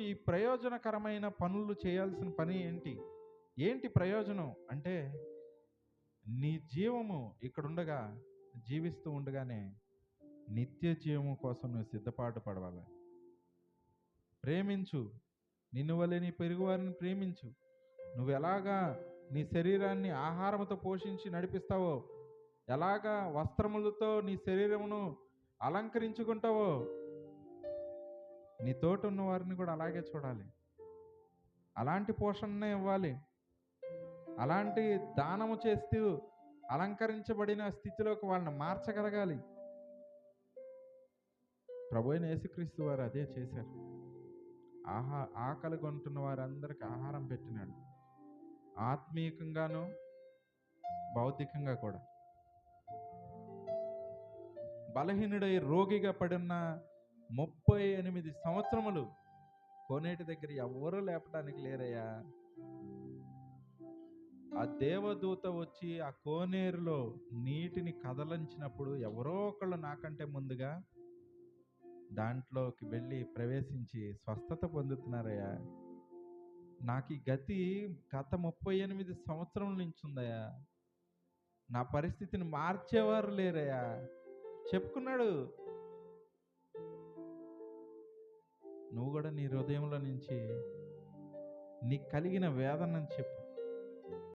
ఈ ప్రయోజనకరమైన పనులు చేయాల్సిన పని ఏంటి? ఏంటి ప్రయోజనం అంటే, నీ జీవము ఇక్కడుండగా, జీవిస్తూ ఉండగానే నిత్య జీవము కోసం నువ్వు సిద్ధపాటు పడవాలి. ప్రేమించు. నిన్ను వలె నీ పొరుగువారిని ప్రేమించు. నువ్వెలాగా నీ శరీరాన్ని ఆహారముతో పోషించి నడిపిస్తావో, ఎలాగా వస్త్రములతో నీ శరీరమును అలంకరించుకుంటావో, నీ తోట ఉన్న వారిని కూడా అలాగే చూడాలి. అలాంటి పోషణనే ఇవ్వాలి. అలాంటి దానము చేస్తూ అలంకరించబడిన స్థితిలోకి వాళ్ళని మార్చగలగాలి. ప్రభువైన యేసుక్రీస్తు వారు అదే చేశారు. ఆకలిగొంటున్న వారందరికీ ఆహారం పెట్టినాడు. ఆత్మీయంగాను, భౌతికంగా కూడా. బలహీనుడై రోగిగా పడున్న 38 సంవత్సరములు కోనేటి దగ్గర ఎవరు లేపడానికి లేరయ్యా. ఆ దేవదూత వచ్చి ఆ కోనేరులో నీటిని కదలించినప్పుడు ఎవరో ఒకళ్ళు నాకంటే ముందుగా దాంట్లోకి వెళ్ళి ప్రవేశించి స్వస్థత పొందుతున్నారయ్యా. నాకు ఈ గతి గత 38 సంవత్సరం నుంచి ఉందయ్యా. నా పరిస్థితిని మార్చేవారు లేరయ్యా చెప్పుకున్నాడు. నువ్వు కూడా నీ హృదయంలో నుంచి నీకు కలిగిన వేదనని చెప్పు.